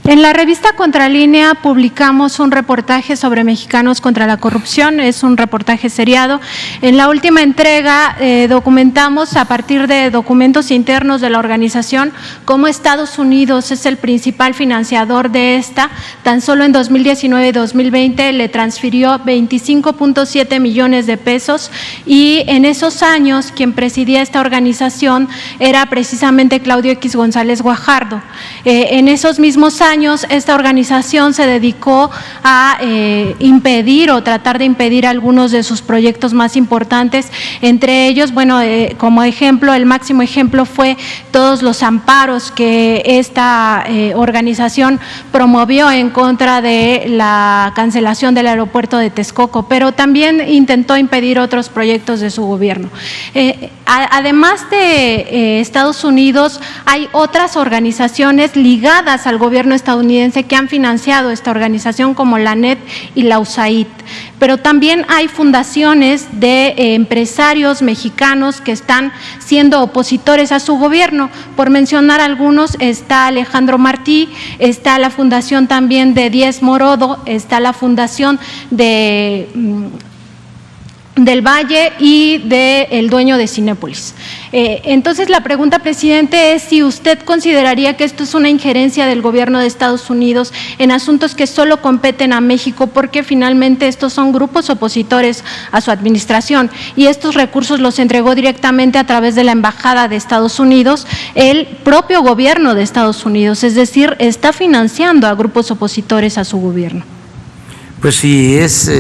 En la revista Contralínea publicamos un reportaje sobre Mexicanos contra la Corrupción, es un reportaje seriado. En la última entrega documentamos a partir de documentos internos de la organización cómo Estados Unidos es el principal financiador de esta. Tan solo en 2019 y 2020 le transfirió 25.7 millones de pesos y en esos años quien presidía esta organización era precisamente Claudio X González Guajardo. En esos mismos años esta organización se dedicó a impedir o tratar de impedir algunos de sus proyectos más importantes, entre ellos, bueno, como ejemplo, el máximo ejemplo fue todos los amparos que esta organización promovió en contra de la cancelación del aeropuerto de Texcoco, pero también intentó impedir otros proyectos de su gobierno. Además de Estados Unidos, hay otras organizaciones ligadas al gobierno estadounidense que han financiado esta organización, como la ANED y la USAID, pero también hay fundaciones de empresarios mexicanos que están siendo opositores a su gobierno. Por mencionar algunos, está Alejandro Martí, está la fundación también de Díez Morodo, está la fundación del Valle y del dueño de Cinépolis. Entonces, la pregunta, presidente, es si usted consideraría que esto es una injerencia del gobierno de Estados Unidos en asuntos que solo competen a México, porque finalmente estos son grupos opositores a su administración y estos recursos los entregó directamente a través de la Embajada de Estados Unidos, el propio gobierno de Estados Unidos, es decir, está financiando a grupos opositores a su gobierno. Pues sí, es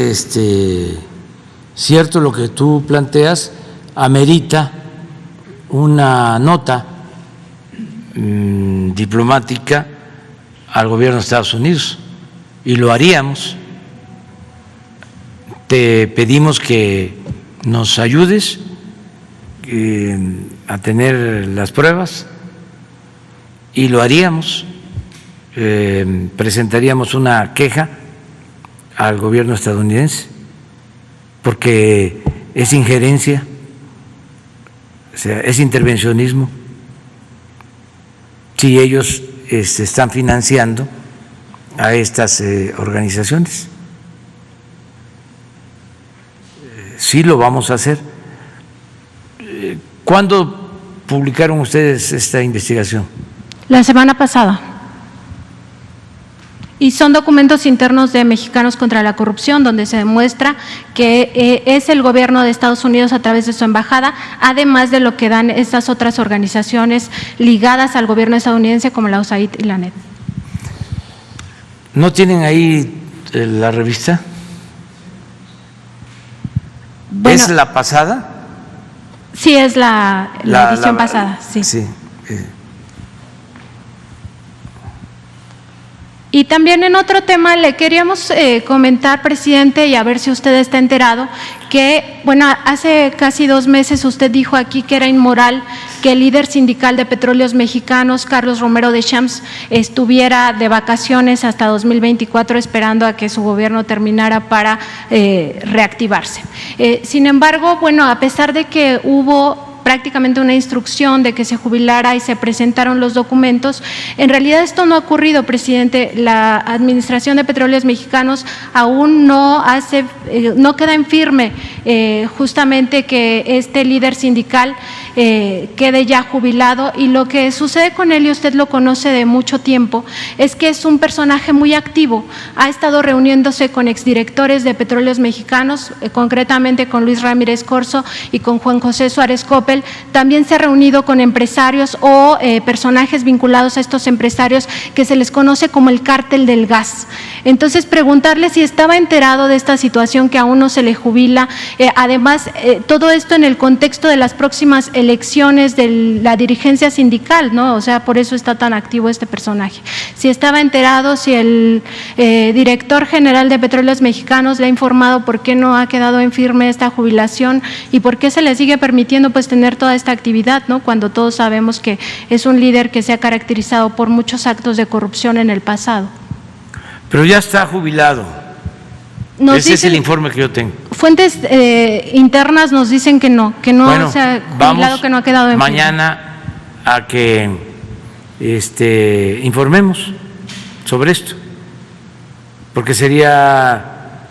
cierto lo que tú planteas, amerita una nota diplomática al gobierno de Estados Unidos y lo haríamos. Te pedimos que nos ayudes a tener las pruebas y lo haríamos. Presentaríamos una queja al gobierno estadounidense porque es injerencia, o sea, es intervencionismo. Si ellos están financiando a estas organizaciones, sí lo vamos a hacer. ¿Cuándo publicaron ustedes esta investigación? La semana pasada. Y son documentos internos de Mexicanos contra la Corrupción, donde se demuestra que es el gobierno de Estados Unidos a través de su embajada, además de lo que dan estas otras organizaciones ligadas al gobierno estadounidense como la USAID y la ANED. ¿No tienen ahí la revista? Bueno, ¿es la pasada? Sí, es la edición pasada, sí. Sí. Y también en otro tema le queríamos comentar, presidente, y a ver si usted está enterado, que, bueno, hace casi 2 meses usted dijo aquí que era inmoral que el líder sindical de Petróleos Mexicanos, Carlos Romero de Champs, estuviera de vacaciones hasta 2024 esperando a que su gobierno terminara para reactivarse. Sin embargo, bueno, a pesar de que hubo prácticamente una instrucción de que se jubilara y se presentaron los documentos, en realidad esto no ha ocurrido, presidente. La Administración de Petróleos Mexicanos aún no queda en firme justamente que este líder sindical quede ya jubilado, y lo que sucede con él, y usted lo conoce de mucho tiempo, es que es un personaje muy activo. Ha estado reuniéndose con exdirectores de Petróleos Mexicanos, concretamente con Luis Ramírez Corzo y con Juan José Suárez Coppel. También se ha reunido con empresarios o personajes vinculados a estos empresarios que se les conoce como el cártel del gas. Entonces, preguntarle si estaba enterado de esta situación, que aún no se le jubila. Además, todo esto en el contexto de las próximas elecciones de la dirigencia sindical, ¿no? O sea, por eso está tan activo este personaje. Si estaba enterado, si el director general de Petróleos Mexicanos le ha informado por qué no ha quedado en firme esta jubilación y por qué se le sigue permitiendo pues tener toda esta actividad, ¿no? Cuando todos sabemos que es un líder que se ha caracterizado por muchos actos de corrupción en el pasado. Pero ya está jubilado. Ese es el informe que yo tengo. Fuentes internas nos dicen que no, bueno, se ha jubilado, que no ha quedado en mañana a que informemos sobre esto, porque sería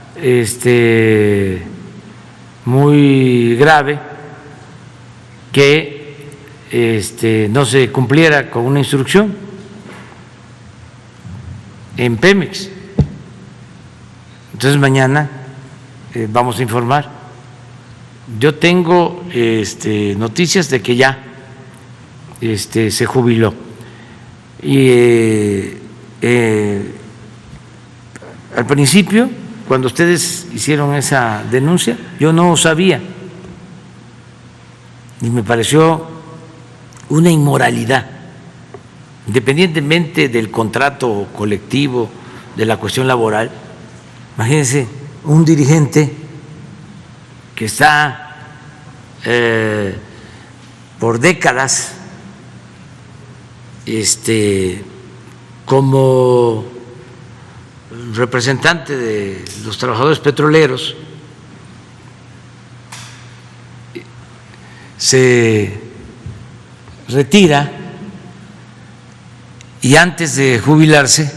muy grave que no se cumpliera con una instrucción en Pemex. Entonces mañana vamos a informar. Yo tengo noticias de que ya se jubiló y al principio, cuando ustedes hicieron esa denuncia, yo no sabía y me pareció una inmoralidad, independientemente del contrato colectivo, de la cuestión laboral. Imagínense un dirigente que está por décadas como representante de los trabajadores petroleros, se retira y antes de jubilarse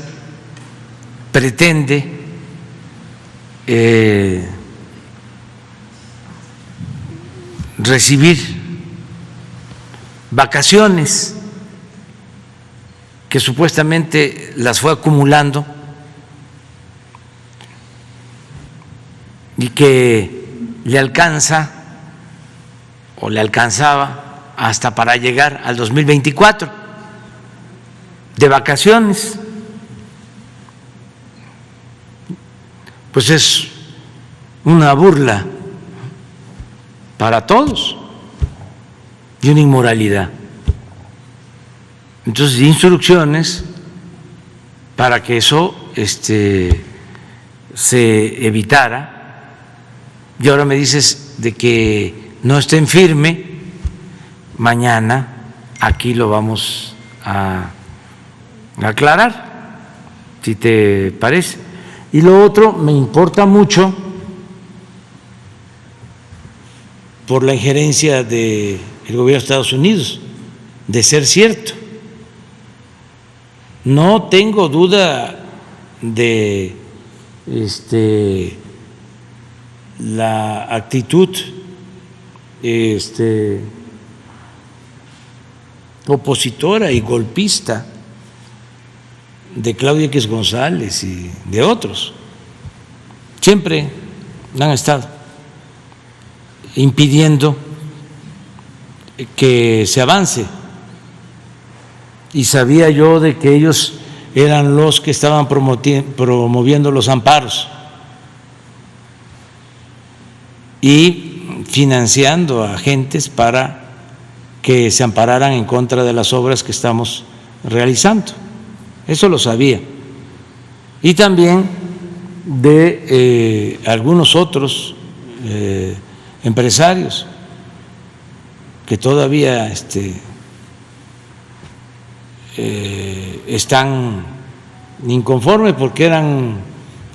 pretende recibir vacaciones que supuestamente las fue acumulando y que le alcanza o le alcanzaba hasta para llegar al 2024 de vacaciones. Pues es una burla para todos y una inmoralidad. Entonces, instrucciones para que eso se evitara. Y ahora me dices de que no estén firme. Mañana aquí lo vamos a aclarar, si te parece. Y lo otro, me importa mucho por la injerencia del gobierno de Estados Unidos, de ser cierto. No tengo duda de la actitud opositora y golpista de Claudia X González y de otros. Siempre han estado impidiendo que se avance, y sabía yo de que ellos eran los que estaban promoviendo los amparos y financiando a agentes para que se ampararan en contra de las obras que estamos realizando. Eso lo sabía. Y también de algunos otros empresarios que todavía están inconformes porque eran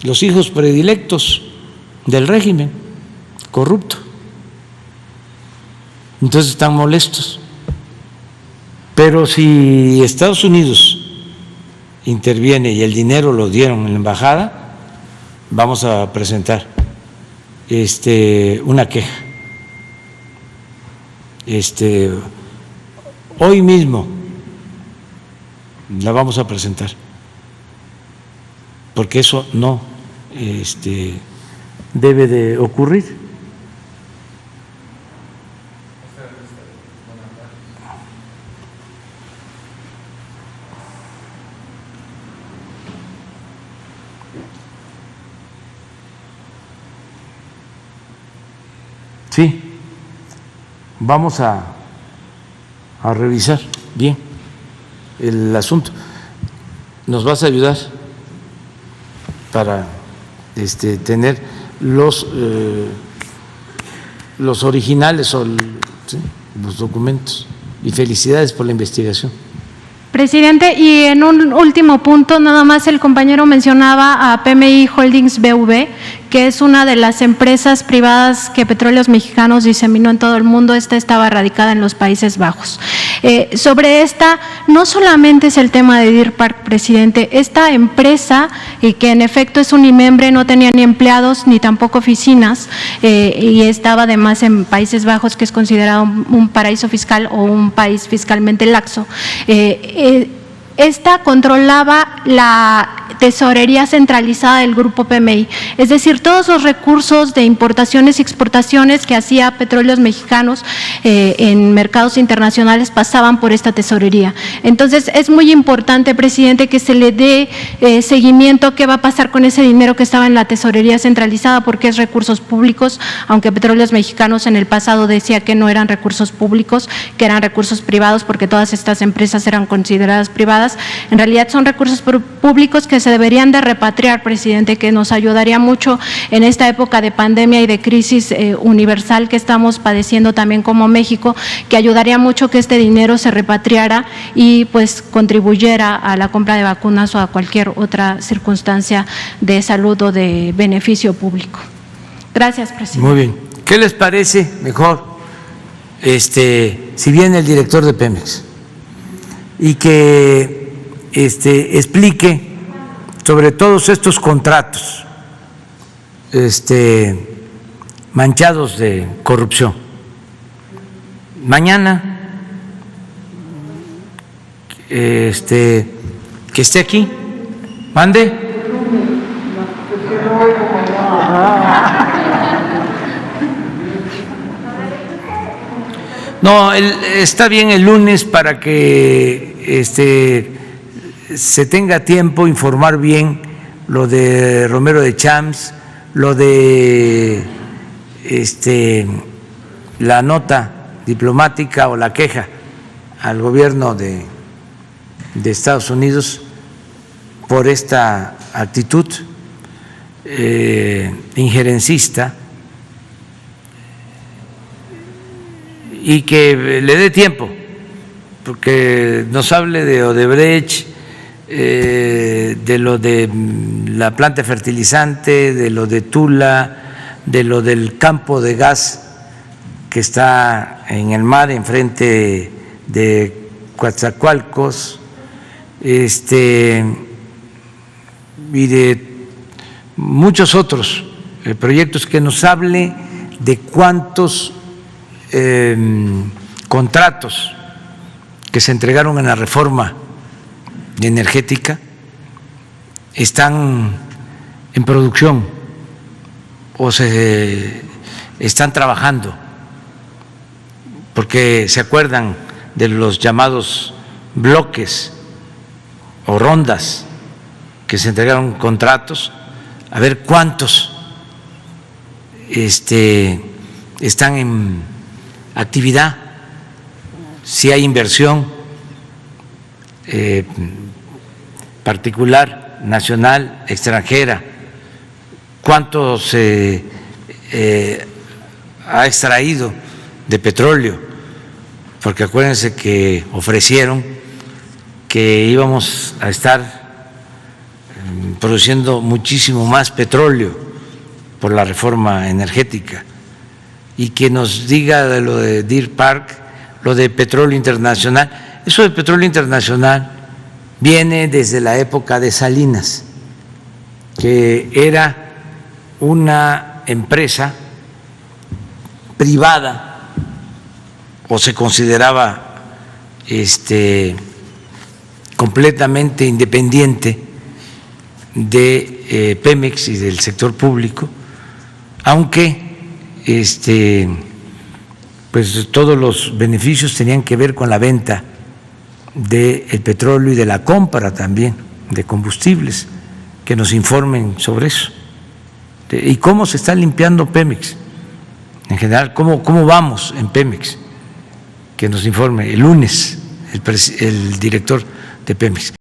los hijos predilectos del régimen corrupto. Entonces están molestos. Pero si Estados Unidos interviene y el dinero lo dieron en la embajada, vamos a presentar una queja. Hoy mismo la vamos a presentar, porque eso no debe de ocurrir. Sí, vamos a revisar bien el asunto. ¿Nos vas a ayudar para tener los originales o ¿sí? los documentos? Y felicidades por la investigación. Presidente, y en un último punto, nada más el compañero mencionaba a PMI Holdings BV, que es una de las empresas privadas que Petróleos Mexicanos diseminó en todo el mundo. Esta estaba radicada en los Países Bajos. Sobre esta, no solamente es el tema de Deer Park, presidente, esta empresa, y que en efecto es unimembre, no tenía ni empleados ni tampoco oficinas, y estaba además en Países Bajos, que es considerado un paraíso fiscal o un país fiscalmente laxo. Esta controlaba la tesorería centralizada del Grupo PMI, es decir, todos los recursos de importaciones y exportaciones que hacía Petróleos Mexicanos en mercados internacionales pasaban por esta tesorería. Entonces, es muy importante, presidente, que se le dé seguimiento a qué va a pasar con ese dinero que estaba en la tesorería centralizada, porque es recursos públicos, aunque Petróleos Mexicanos en el pasado decía que no eran recursos públicos, que eran recursos privados, porque todas estas empresas eran consideradas privadas. En realidad son recursos públicos que se deberían de repatriar, presidente, que nos ayudaría mucho en esta época de pandemia y de crisis universal que estamos padeciendo también como México, que ayudaría mucho que este dinero se repatriara y pues contribuyera a la compra de vacunas o a cualquier otra circunstancia de salud o de beneficio público. Gracias, presidente. Muy bien. ¿Qué les parece mejor si viene el director de Pemex y que explique sobre todos estos contratos manchados de corrupción? Mañana que esté aquí, mande. No, está bien el lunes para que se tenga tiempo informar bien lo de Romero de Champs, lo de la nota diplomática o la queja al gobierno de Estados Unidos por esta actitud injerencista, y que le dé tiempo, porque nos hable de Odebrecht, de lo de la planta fertilizante, de lo de Tula, de lo del campo de gas que está en el mar enfrente de Coatzacoalcos, y de muchos otros proyectos, que nos hable de cuántos contratos que se entregaron en la reforma energética están en producción o se están trabajando, porque se acuerdan de los llamados bloques o rondas que se entregaron contratos, a ver cuántos están en actividad, si hay inversión particular, nacional, extranjera, cuánto se ha extraído de petróleo, porque acuérdense que ofrecieron que íbamos a estar produciendo muchísimo más petróleo por la reforma energética, y que nos diga de lo de Deer Park, lo de Petróleo Internacional. Eso de Petróleo Internacional viene desde la época de Salinas, que era una empresa privada, o se consideraba completamente independiente de Pemex y del sector público, aunque pues todos los beneficios tenían que ver con la venta del petróleo y de la compra también de combustibles, que nos informen sobre eso y cómo se está limpiando Pemex en general, cómo vamos en Pemex, que nos informe el lunes el director de Pemex.